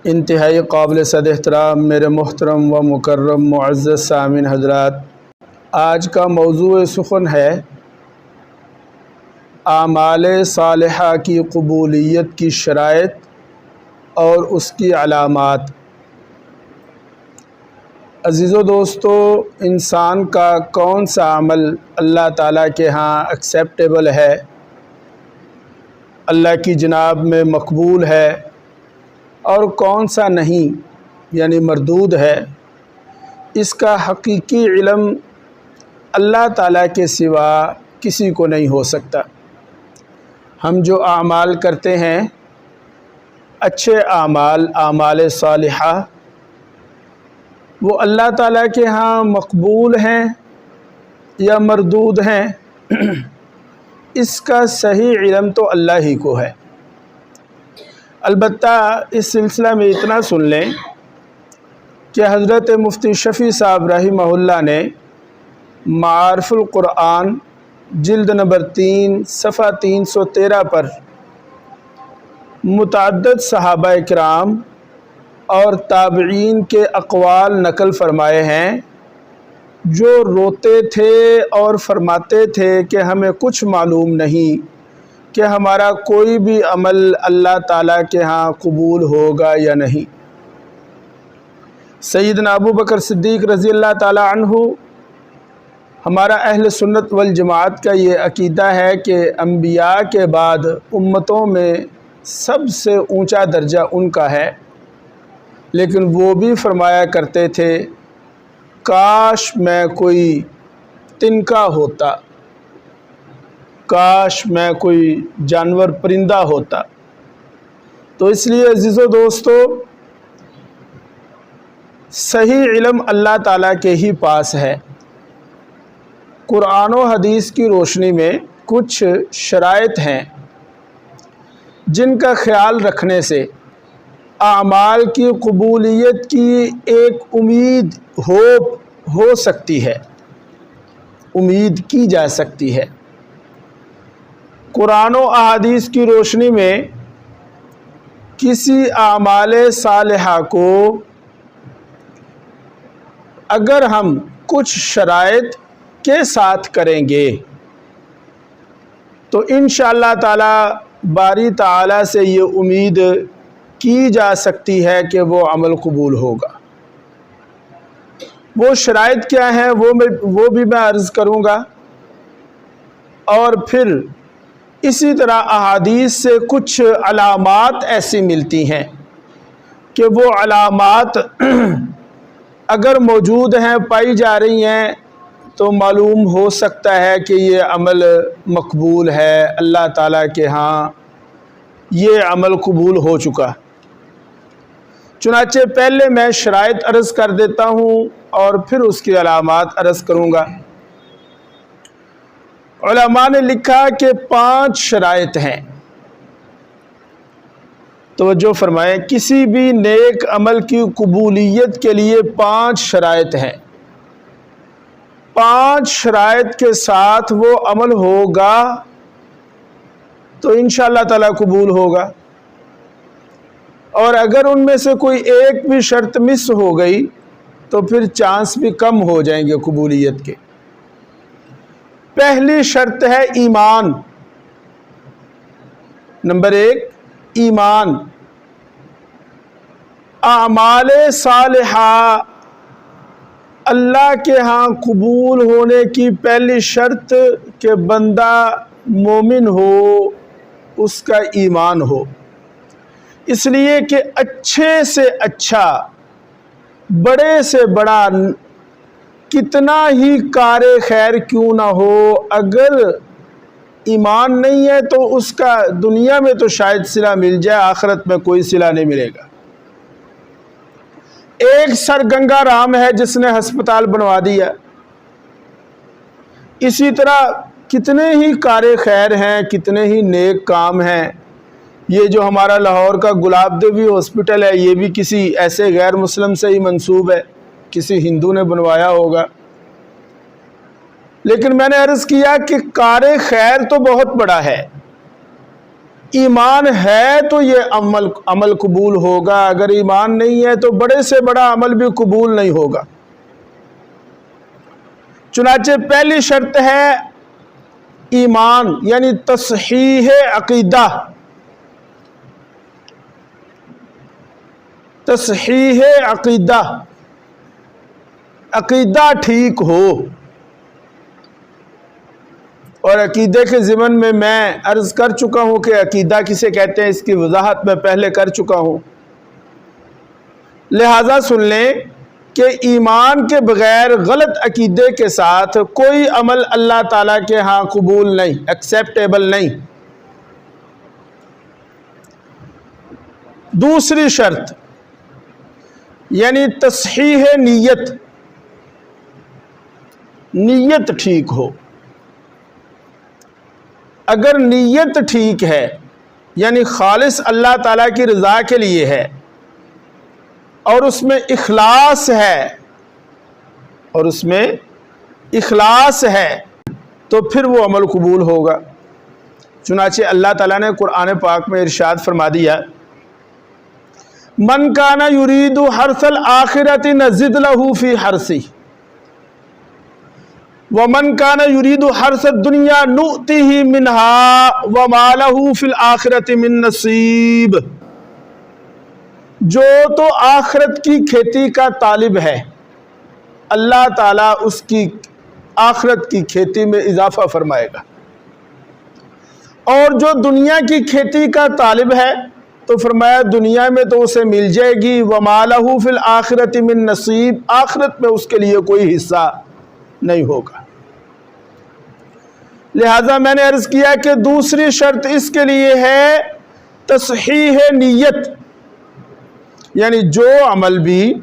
انتہائی قابل صد احترام میرے محترم و مکرم معزز سامعین حضرات، آج کا موضوع سخن ہے اعمال صالحہ کی قبولیت کی شرائط اور اس کی علامات۔ عزیزو دوستو، انسان کا کون سا عمل اللہ تعالیٰ کے ہاں ایکسیپٹیبل ہے، اللہ کی جناب میں مقبول ہے، اور کون سا نہیں یعنی مردود ہے، اس کا حقیقی علم اللہ تعالیٰ کے سوا کسی کو نہیں ہو سکتا۔ ہم جو اعمال کرتے ہیں، اچھے اعمال، اعمال صالحہ، وہ اللہ تعالیٰ کے ہاں مقبول ہیں یا مردود ہیں، اس کا صحیح علم تو اللہ ہی کو ہے۔ البتہ اس سلسلہ میں اتنا سن لیں کہ حضرت مفتی شفیع صاحب رحمہ اللہ نے معارف القرآن جلد نمبر 3 صفحہ 313 پر متعدد صحابہ کرام اور تابعین کے اقوال نقل فرمائے ہیں، جو روتے تھے اور فرماتے تھے کہ ہمیں کچھ معلوم نہیں کہ ہمارا کوئی بھی عمل اللہ تعالیٰ کے ہاں قبول ہوگا یا نہیں۔ سیدنا ابو بکر صدیق رضی اللہ تعالیٰ عنہ، ہمارا اہل سنت والجماعت کا یہ عقیدہ ہے کہ انبیاء کے بعد امتوں میں سب سے اونچا درجہ ان کا ہے، لیکن وہ بھی فرمایا کرتے تھے کاش میں کوئی تنکا ہوتا، کاش میں کوئی جانور پرندہ ہوتا۔ تو اس لیے عزیزو دوستو، صحیح علم اللہ تعالیٰ کے ہی پاس ہے۔ قرآن و حدیث کی روشنی میں کچھ شرائط ہیں جن کا خیال رکھنے سے اعمال کی قبولیت کی ایک امید ہو سکتی ہے، امید کی جا سکتی ہے۔ قرآن و احادیث کی روشنی میں کسی اعمال صالحہ کو اگر ہم کچھ شرائط کے ساتھ کریں گے تو انشاءاللہ تعالی باری تعالی سے یہ امید کی جا سکتی ہے کہ وہ عمل قبول ہوگا۔ وہ شرائط کیا ہیں وہ بھی میں عرض کروں گا، اور پھر اسی طرح احادیث سے کچھ علامات ایسی ملتی ہیں کہ وہ علامات اگر موجود ہیں، پائی جا رہی ہیں، تو معلوم ہو سکتا ہے کہ یہ عمل مقبول ہے، اللہ تعالیٰ کے ہاں یہ عمل قبول ہو چکا۔ چنانچہ پہلے میں شرائط عرض کر دیتا ہوں اور پھر اس کی علامات عرض کروں گا۔ علماء نے لکھا کہ 5 شرائط ہیں۔ توجہ فرمائیں، کسی بھی نیک عمل کی قبولیت کے لیے 5 شرائط ہیں۔ 5 شرائط کے ساتھ وہ عمل ہوگا تو انشاءاللہ تعالی قبول ہوگا، اور اگر ان میں سے کوئی ایک بھی شرط مس ہو گئی تو پھر چانس بھی کم ہو جائیں گے قبولیت کے۔ پہلی شرط ہے ایمان۔ نمبر 1، ایمان۔ اعمال صالحہ اللہ کے ہاں قبول ہونے کی پہلی شرط کہ بندہ مومن ہو، اس کا ایمان ہو۔ اس لیے کہ اچھے سے اچھا، بڑے سے بڑا، کتنا ہی کار خیر کیوں نہ ہو، اگر ایمان نہیں ہے تو اس کا دنیا میں تو شاید صلہ مل جائے، آخرت میں کوئی صلہ نہیں ملے گا۔ ایک سر گنگا رام ہے جس نے ہسپتال بنوا دیا، اسی طرح کتنے ہی کار خیر ہیں، کتنے ہی نیک کام ہیں۔ یہ جو ہمارا لاہور کا گلاب دیوی ہاسپٹل ہے، یہ بھی کسی ایسے غیر مسلم سے ہی منسوب ہے، کسی ہندو نے بنوایا ہوگا۔ لیکن میں نے عرض کیا کہ کار خیر تو بہت بڑا ہے، ایمان ہے تو یہ عمل قبول ہوگا، اگر ایمان نہیں ہے تو بڑے سے بڑا عمل بھی قبول نہیں ہوگا۔ چنانچہ پہلی شرط ہے ایمان، یعنی تصحیح عقیدہ، تصحیح عقیدہ، عقیدہ ٹھیک ہو۔ اور عقیدے کے ضمن میں عرض کر چکا ہوں کہ عقیدہ کسے کہتے ہیں، اس کی وضاحت میں پہلے کر چکا ہوں۔ لہذا سن لیں کہ ایمان کے بغیر غلط عقیدے کے ساتھ کوئی عمل اللہ تعالیٰ کے ہاں قبول نہیں، ایکسیپٹیبل نہیں۔ دوسری شرط یعنی تصحیح نیت، نیت ٹھیک ہو۔ اگر نیت ٹھیک ہے یعنی خالص اللہ تعالیٰ کی رضا کے لیے ہے اور اس میں اخلاص ہے، اور اس میں اخلاص ہے تو پھر وہ عمل قبول ہوگا۔ چنانچہ اللہ تعالیٰ نے قرآن پاک میں ارشاد فرما دیا، من کان یرید حرث الآخرۃ نزد لہ فی حرثہ ومن کان یرید حرث الدنیا نؤتہ منہا وما لہ فی الآخرۃ من نصیب۔ جو تو آخرت کی کھیتی کا طالب ہے، اللہ تعالیٰ اس کی آخرت کی کھیتی میں اضافہ فرمائے گا، اور جو دنیا کی کھیتی کا طالب ہے تو فرمایا دنیا میں تو اسے مل جائے گی، وما لہ فی الآخرۃ من نصیب، آخرت میں اس کے لیے کوئی حصہ نہیں ہوگا۔ لہذا میں نے عرض کیا کہ دوسری شرط اس کے لیے ہے تصحیح نیت، یعنی جو عمل بھی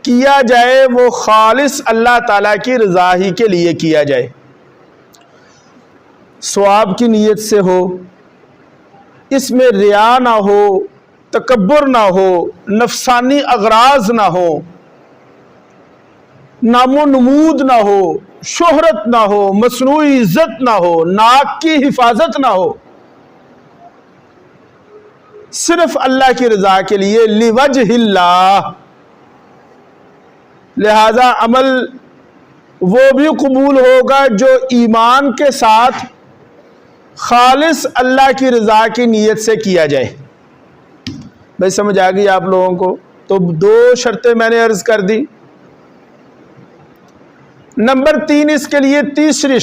کیا جائے وہ خالص اللہ تعالیٰ کی رضا ہی کے لیے کیا جائے، ثواب کی نیت سے ہو، اس میں ریا نہ ہو، تکبر نہ ہو، نفسانی اغراض نہ ہو، نام و نمود نہ ہو، شہرت نہ ہو، مصنوعی عزت نہ ہو، ناک کی حفاظت نہ ہو، صرف اللہ کی رضا کے لیے، لوجہ اللہ۔ لہذا عمل وہ بھی قبول ہوگا جو ایمان کے ساتھ خالص اللہ کی رضا کی نیت سے کیا جائے۔ بھائی سمجھ آ گئی آپ لوگوں کو؟ تو دو شرطیں میں نے عرض کر دی۔ نمبر 3 اس کے لیے تیسری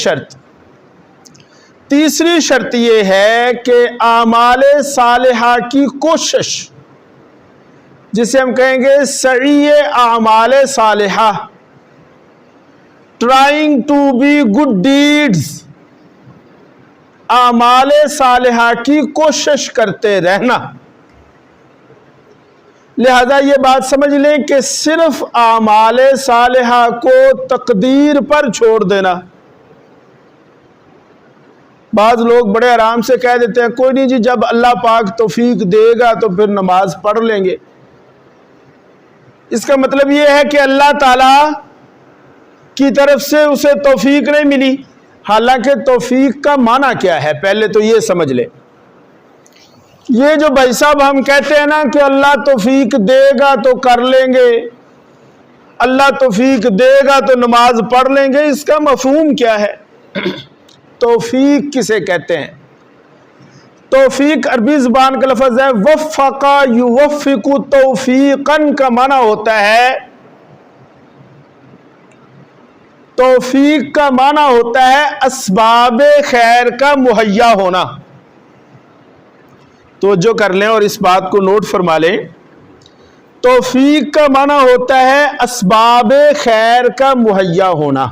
شرط یہ ہے کہ اعمال صالحہ کی کوشش، جسے ہم کہیں گے سعی اعمال صالحہ، trying to be good deeds, اعمال صالحہ کی کوشش کرتے رہنا۔ لہذا یہ بات سمجھ لیں کہ صرف اعمال صالحہ کو تقدیر پر چھوڑ دینا، بعض لوگ بڑے آرام سے کہہ دیتے ہیں کوئی نہیں جی، جب اللہ پاک توفیق دے گا تو پھر نماز پڑھ لیں گے۔ اس کا مطلب یہ ہے کہ اللہ تعالیٰ کی طرف سے اسے توفیق نہیں ملی، حالانکہ توفیق کا معنی کیا ہے پہلے تو یہ سمجھ لیں۔ یہ جو بھائی صاحب ہم کہتے ہیں نا کہ اللہ توفیق دے گا تو کر لیں گے، اللہ توفیق دے گا تو نماز پڑھ لیں گے، اس کا مفہوم کیا ہے؟ توفیق کسے کہتے ہیں؟ توفیق عربی زبان کا لفظ ہے، وفق یوفق توفیقاً کا معنی ہوتا ہے، توفیق کا معنی ہوتا ہے اسباب خیر کا مہیا ہونا۔ توجہ کر لیں اور اس بات کو نوٹ فرما لیں، توفیق کا معنی ہوتا ہے اسباب خیر کا مہیا ہونا۔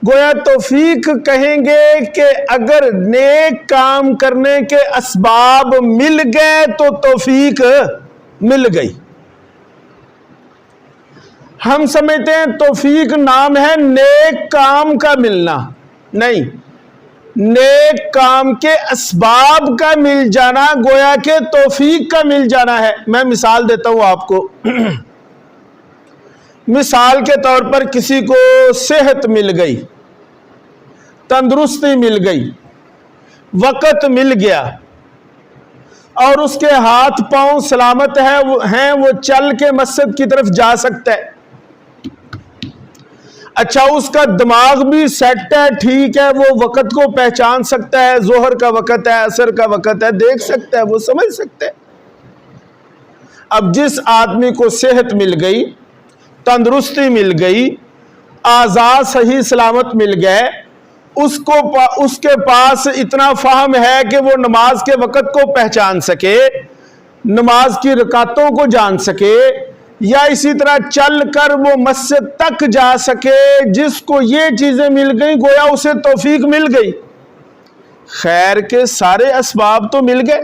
گویا توفیق کہیں گے کہ اگر نیک کام کرنے کے اسباب مل گئے تو توفیق مل گئی۔ ہم سمجھتے ہیں توفیق نام ہے نیک کام کا ملنا، نہیں، نیک کام کے اسباب کا مل جانا گویا کہ توفیق کا مل جانا ہے۔ میں مثال دیتا ہوں آپ کو۔ مثال کے طور پر کسی کو صحت مل گئی، تندرستی مل گئی، وقت مل گیا اور اس کے ہاتھ پاؤں سلامت ہیں، وہ چل کے مسجد کی طرف جا سکتا ہے. اچھا اس کا دماغ بھی سیٹ ہے، ٹھیک ہے، وہ وقت کو پہچان سکتا ہے، ظہر کا وقت ہے، عصر کا وقت ہے، دیکھ سکتا ہے، وہ سمجھ سکتا ہے. اب جس آدمی کو صحت مل گئی، تندرستی مل گئی، اعضاء صحیح سلامت مل گئے، اس کے پاس اتنا فہم ہے کہ وہ نماز کے وقت کو پہچان سکے، نماز کی رکعتوں کو جان سکے، یا اسی طرح چل کر وہ مسجد تک جا سکے، جس کو یہ چیزیں مل گئیں گویا اسے توفیق مل گئی. خیر کے سارے اسباب تو مل گئے.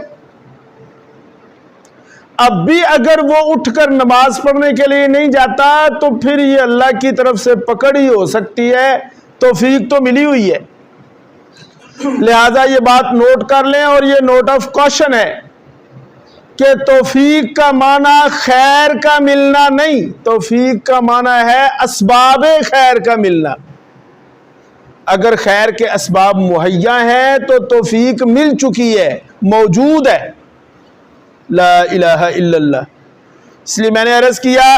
اب بھی اگر وہ اٹھ کر نماز پڑھنے کے لیے نہیں جاتا تو پھر یہ اللہ کی طرف سے پکڑ ہی ہو سکتی ہے، توفیق تو ملی ہوئی ہے. لہذا یہ بات نوٹ کر لیں، اور یہ نوٹ آف کوشن ہے کہ توفیق کا معنی خیر کا ملنا نہیں، توفیق کا معنی ہے اسباب خیر کا ملنا. اگر خیر کے اسباب مہیا ہیں تو توفیق مل چکی ہے، موجود ہے. لا الہ الا اللہ. اس لیے میں نے عرض کیا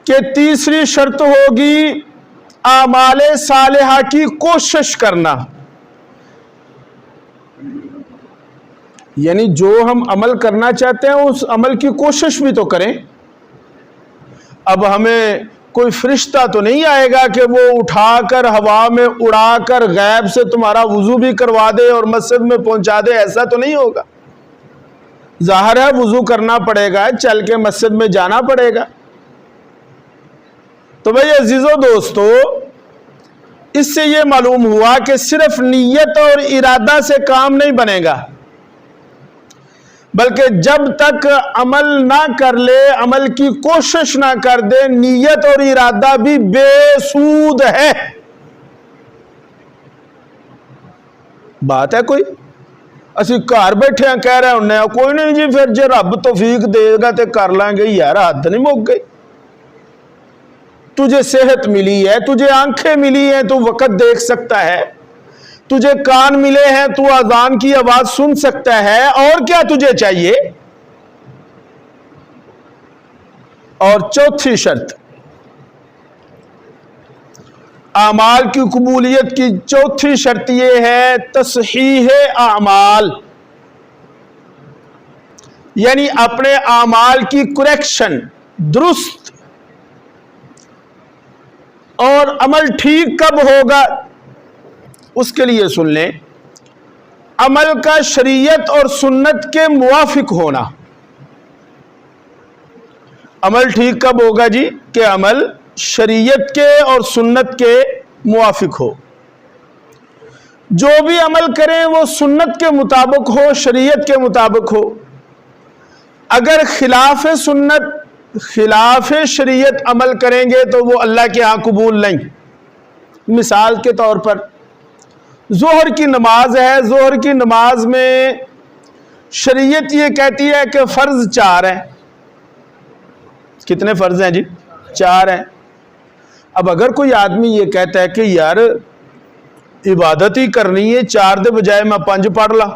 کہ تیسری شرط ہوگی اعمال صالحہ کی کوشش کرنا، یعنی جو ہم عمل کرنا چاہتے ہیں اس عمل کی کوشش بھی تو کریں. اب ہمیں کوئی فرشتہ تو نہیں آئے گا کہ وہ اٹھا کر ہوا میں اڑا کر غیب سے تمہارا وضو بھی کروا دے اور مسجد میں پہنچا دے، ایسا تو نہیں ہوگا. ظاہر ہے وضو کرنا پڑے گا، چل کے مسجد میں جانا پڑے گا. تو بھائی عزیزو دوستو، اس سے یہ معلوم ہوا کہ صرف نیت اور ارادہ سے کام نہیں بنے گا، بلکہ جب تک عمل نہ کر لے، عمل کی کوشش نہ کر دے، نیت اور ارادہ بھی بے سود ہے. بات ہے کوئی؟ اسی گھر بیٹھے ہیں کہہ رہے ہونے کوئی نہیں جی، پھر جے رب توفیق دے گا تے کر لیں گے. یار حد نہیں مک گئی. تجھے صحت ملی ہے، تجھے آنکھیں ملی ہیں، تو وقت دیکھ سکتا ہے، تجھے کان ملے ہیں، تو اذان کی آواز سن سکتا ہے، اور کیا تجھے چاہیے؟ اور چوتھی شرط، اعمال کی قبولیت کی چوتھی شرط یہ ہے تصحیح اعمال، یعنی اپنے اعمال کی کریکشن، درست. اور عمل ٹھیک کب ہوگا اس کے لیے سن لیں، عمل کا شریعت اور سنت کے موافق ہونا. عمل ٹھیک کب ہوگا جی؟ کہ عمل شریعت کے اور سنت کے موافق ہو. جو بھی عمل کریں وہ سنت کے مطابق ہو، شریعت کے مطابق ہو. اگر خلاف سنت، خلاف شریعت عمل کریں گے تو وہ اللہ کے ہاں قبول نہیں. مثال کے طور پر ظہر کی نماز ہے، ظہر کی نماز میں شریعت یہ کہتی ہے کہ فرض 4 ہیں. کتنے فرض ہیں جی؟ 4 ہیں. اب اگر کوئی آدمی یہ کہتا ہے کہ یار عبادت ہی کرنی ہے، 4 دے بجائے میں 5 پڑھ لا.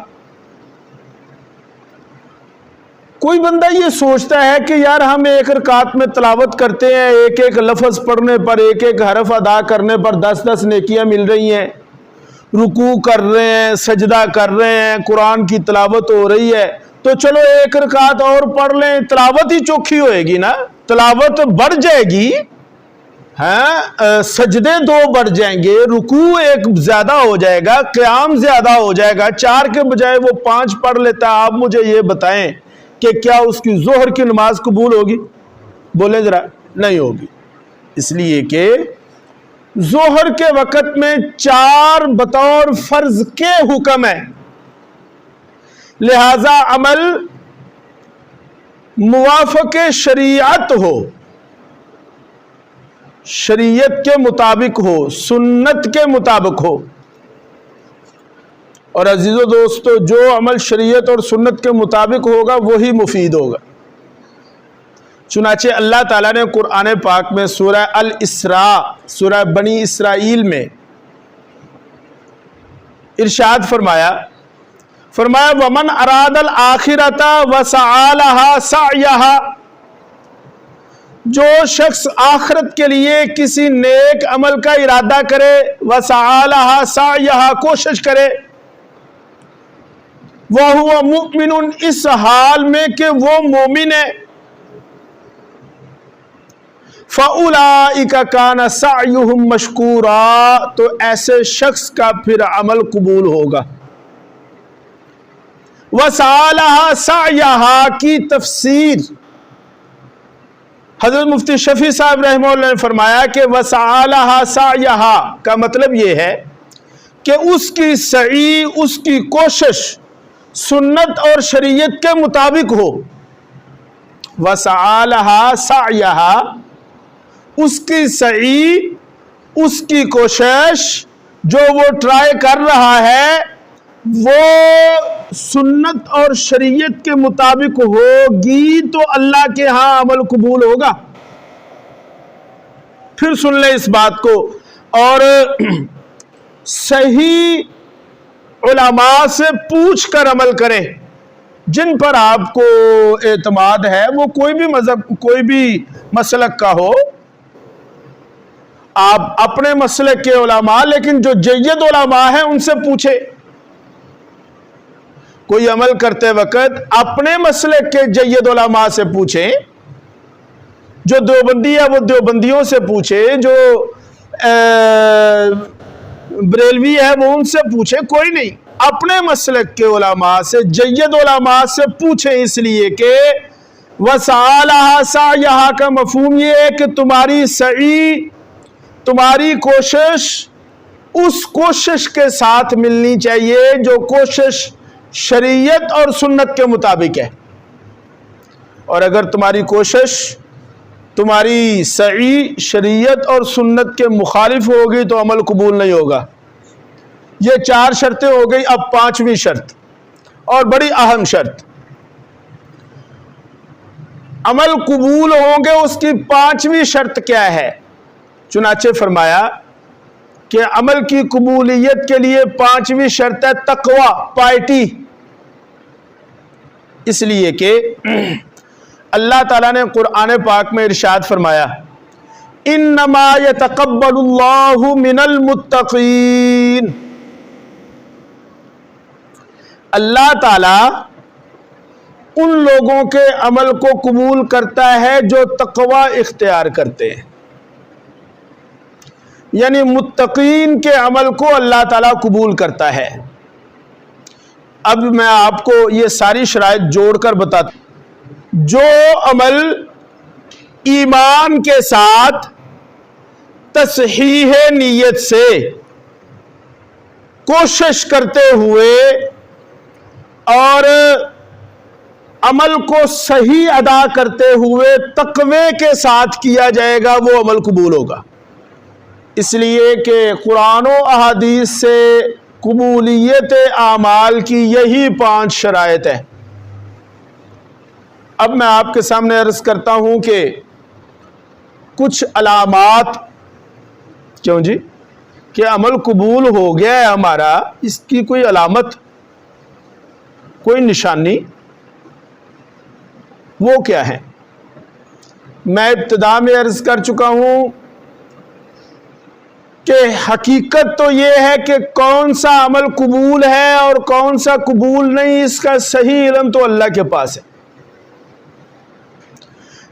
کوئی بندہ یہ سوچتا ہے کہ یار ہم ایک رکعت میں تلاوت کرتے ہیں، ایک ایک لفظ پڑھنے پر، ایک ایک حرف ادا کرنے پر 10 نیکیاں مل رہی ہیں، رکوع کر رہے ہیں، سجدہ کر رہے ہیں، قرآن کی تلاوت ہو رہی ہے، تو چلو ایک رکعت اور پڑھ لیں، تلاوت ہی چوکھی ہوئے گی نا، تلاوت بڑھ جائے گی، ہاں سجدے 2 بڑھ جائیں گے، رکوع ایک زیادہ ہو جائے گا، قیام زیادہ ہو جائے گا، 4 کے بجائے وہ 5 پڑھ لیتا. آپ مجھے یہ بتائیں کہ کیا اس کی ظہر کی نماز قبول ہوگی؟ بولیں ذرا. نہیں ہوگی. اس لیے کہ ظہر کے وقت میں 4 بطور فرض کے حکم ہے، لہذا عمل موافق شریعت ہو، شریعت کے مطابق ہو، سنت کے مطابق ہو. اور عزیزو دوستو، جو عمل شریعت اور سنت کے مطابق ہوگا وہی مفید ہوگا. چنانچہ اللہ تعالیٰ نے قرآن پاک میں سورہ الاسراء، سورہ بنی اسرائیل میں ارشاد فرمایا ومن اراد الآخرۃ وسعی لہا سعیہا، جو شخص آخرت کے لیے کسی نیک عمل کا ارادہ کرے، وسعی لہا سعیہا، کوشش کرے، وَهُوَ مُؤْمِنٌ، اس حال میں کہ وہ مومن ہے، فَأُولَئِكَ كَانَ سَعْيُهُمْ مَشْكُورًا، تو ایسے شخص کا پھر عمل قبول ہوگا۔ وَسَعَى لَهَا سَعْيَهَا کی تفسیر حضرت مفتی شفیع صاحب رحمہ اللہ نے فرمایا کہ وَسَعَى لَهَا سَعْيَهَا کا مطلب یہ ہے کہ اس کی سعی، اس کی کوشش سنت اور شریعت کے مطابق ہو۔ وَسَعَى لَهَا سَعْيَهَا، اس کی سعی، اس کی کوشش جو وہ ٹرائی کر رہا ہے وہ سنت اور شریعت کے مطابق ہوگی تو اللہ کے ہاں عمل قبول ہوگا۔ پھر سن لیں اس بات کو، اور صحیح علماء سے پوچھ کر عمل کریں، جن پر آپ کو اعتماد ہے، وہ کوئی بھی مذہب، کوئی بھی مسلک کا ہو، آپ اپنے مسلک کے علماء، لیکن جو جید علماء ہیں ان سے پوچھیں۔ کوئی عمل کرتے وقت اپنے مسلک کے جید علماء سے پوچھیں، جو دیوبندی ہے وہ دیوبندیوں سے پوچھیں، جو بریلوی ہے وہ ان سے پوچھیں، کوئی نہیں، اپنے مسلک کے علماء سے، جید علماء سے پوچھیں، اس لیے کہ وَسَعَى لَهَا سَعْيَهَا کا مفہوم یہ ہے کہ تمہاری سعی، تمہاری کوشش اس کوشش کے ساتھ ملنی چاہیے جو کوشش شریعت اور سنت کے مطابق ہے، اور اگر تمہاری کوشش، تمہاری سعی شریعت اور سنت کے مخالف ہوگی تو عمل قبول نہیں ہوگا۔ یہ 4 شرطیں ہو گئی، اب 5ویں شرط اور بڑی اہم شرط، عمل قبول ہوں گے، اس کی 5ویں شرط کیا ہے؟ چنانچہ فرمایا کہ عمل کی قبولیت کے لیے 5ویں شرط ہے تقوی، پائٹی، اس لیے کہ اللہ تعالیٰ نے قرآن پاک میں ارشاد فرمایا انما یتقبل اللہ من المتقین، اللہ تعالیٰ ان لوگوں کے عمل کو قبول کرتا ہے جو تقوی اختیار کرتے ہیں، یعنی متقین کے عمل کو اللہ تعالیٰ قبول کرتا ہے۔ اب میں آپ کو یہ ساری شرائط جوڑ کر بتاتا ہوں۔ جو عمل ایمان کے ساتھ تصحیح نیت سے کوشش کرتے ہوئے اور عمل کو صحیح ادا کرتے ہوئے تقوی کے ساتھ کیا جائے گا، وہ عمل قبول ہوگا، اس لیے کہ قرآن و احادیث سے قبولیت اعمال کی یہی 5 شرائط ہے۔ اب میں آپ کے سامنے عرض کرتا ہوں کہ کچھ علامات، کیوں جی کہ عمل قبول ہو گیا ہے ہمارا، اس کی کوئی علامت، کوئی نشانی، وہ کیا ہے؟ میں ابتدا میں عرض کر چکا ہوں کہ حقیقت تو یہ ہے کہ کون سا عمل قبول ہے اور کون سا قبول نہیں، اس کا صحیح علم تو اللہ کے پاس ہے،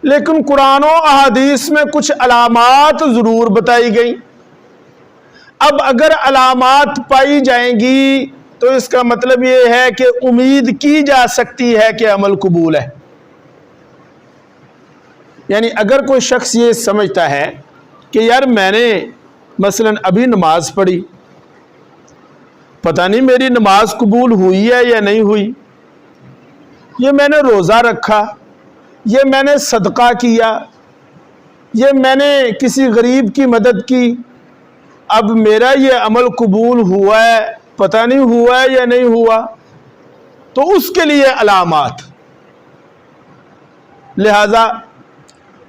لیکن قرآن و احادیث میں کچھ علامات ضرور بتائی گئی۔ اب اگر علامات پائی جائیں گی تو اس کا مطلب یہ ہے کہ امید کی جا سکتی ہے کہ عمل قبول ہے۔ یعنی اگر کوئی شخص یہ سمجھتا ہے کہ یار میں نے مثلا ابھی نماز پڑھی، پتہ نہیں میری نماز قبول ہوئی ہے یا نہیں ہوئی، یہ میں نے روزہ رکھا، یہ میں نے صدقہ کیا، یہ میں نے کسی غریب کی مدد کی، اب میرا یہ عمل قبول ہوا ہے، پتہ نہیں ہوا ہے یا نہیں ہوا، تو اس کے لیے علامات۔ لہذا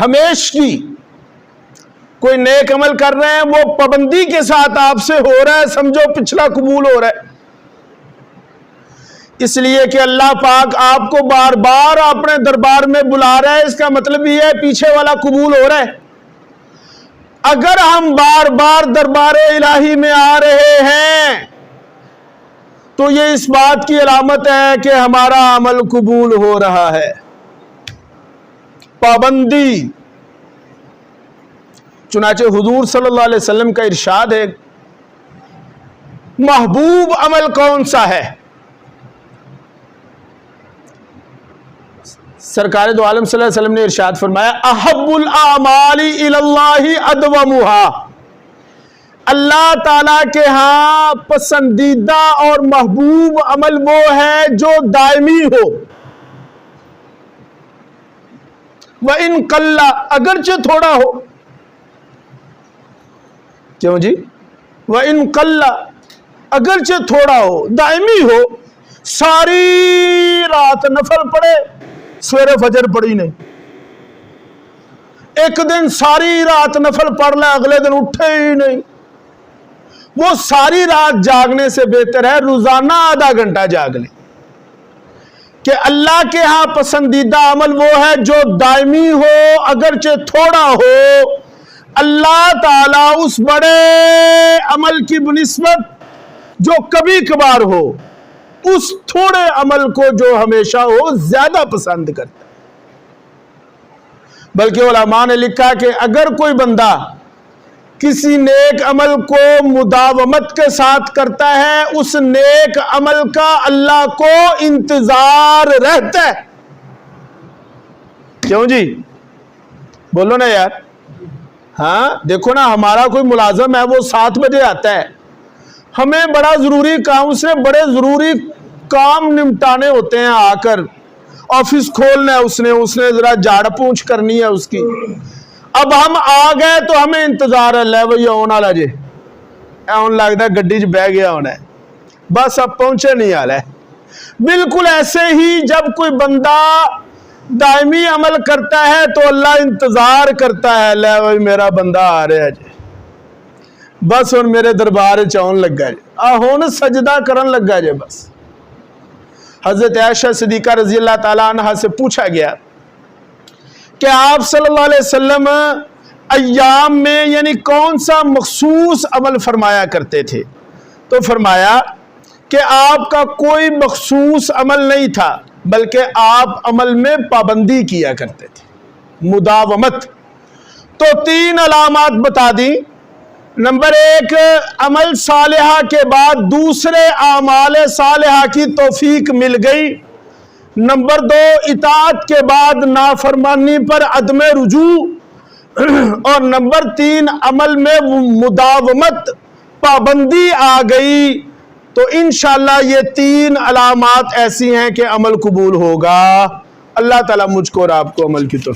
ہمیشگی کوئی نیک عمل کر رہے ہیں، وہ پابندی کے ساتھ آپ سے ہو رہا ہے، سمجھو پچھلا قبول ہو رہا ہے۔ اس لیے کہ اللہ پاک آپ کو بار بار اپنے دربار میں بلا رہا ہے، اس کا مطلب یہ ہے پیچھے والا قبول ہو رہا ہے۔ اگر ہم بار بار دربار الہی میں آ رہے ہیں تو یہ اس بات کی علامت ہے کہ ہمارا عمل قبول ہو رہا ہے۔ پابندی، چنانچہ حضور صلی اللہ علیہ وسلم کا ارشاد ہے، محبوب عمل کون سا ہے؟ سرکار دو عالم صلی اللہ علیہ وسلم نے ارشاد فرمایا، احب الاعمال الی اللہ ادومها، اللہ تعالیٰ کے ہاں پسندیدہ اور محبوب عمل وہ ہے جو دائمی ہو۔ وَإِن قَلَّ، اگرچہ تھوڑا ہو۔ کیوں جی؟ وَإِن قَلَّ، اگرچہ تھوڑا ہو، دائمی ہو۔ ساری رات نفل پڑھے، سویرے فجر پڑھی نہیں، ایک دن ساری رات نفل پڑھ لے، اگلے دن اٹھے ہی نہیں، وہ ساری رات جاگنے سے بہتر ہے روزانہ آدھا گھنٹہ جاگ لیں۔ کہ اللہ کے ہاں پسندیدہ عمل وہ ہے جو دائمی ہو، اگرچہ تھوڑا ہو۔ اللہ تعالیٰ اس بڑے عمل کی بنسبت جو کبھی کبھار ہو، اس تھوڑے عمل کو جو ہمیشہ ہو زیادہ پسند کرتا ہے۔ بلکہ علماء نے لکھا کہ اگر کوئی بندہ کسی نیک عمل کو مداومت کے ساتھ کرتا ہے، اس نیک عمل کا اللہ کو انتظار رہتا ہے۔ کیوں جی؟ بولو نا یار۔ ہاں دیکھو نا، ہمارا کوئی ملازم ہے، وہ 7 بجے آتا ہے، ہمیں بڑا ضروری کام، اس نے بڑے ضروری کام نمٹانے ہوتے ہیں، آ کر آفس کھولنا ہے، اس نے ذرا جھاڑ پونچھ کرنی ہے اس کی۔ اب ہم آ گئے تو ہمیں انتظار ہے، لے بھئی آن والا جے، آن لگتا ہے گڈی چ بہ گیا ہونا ہے، بس اب پہنچے نہیں آ رہا ہے۔ بالکل ایسے ہی جب کوئی بندہ دائمی عمل کرتا ہے تو اللہ انتظار کرتا ہے، لے بھئی میرا بندہ آ رہا ہے جے، بس ہن میرے دربار چون لگا جے، ہن سجدہ کرن لگا جے۔ بس حضرت عائشہ صدیقہ رضی اللہ تعالیٰ عنہ سے پوچھا گیا کہ آپ صلی اللہ علیہ وسلم ایام میں یعنی کون سا مخصوص عمل فرمایا کرتے تھے؟ تو فرمایا کہ آپ کا کوئی مخصوص عمل نہیں تھا، بلکہ آپ عمل میں پابندی کیا کرتے تھے، مداومت۔ تو 3 علامات بتا دی۔ نمبر 1، عمل صالحہ کے بعد دوسرے اعمال صالحہ کی توفیق مل گئی۔ نمبر 2، اطاعت کے بعد نافرمانی پر عدم رجوع۔ اور نمبر 3، عمل میں مداومت، پابندی آ گئی۔ تو انشاءاللہ یہ 3 علامات ایسی ہیں کہ عمل قبول ہوگا۔ اللہ تعالیٰ مجھ کو اور آپ کو عمل کی توفیق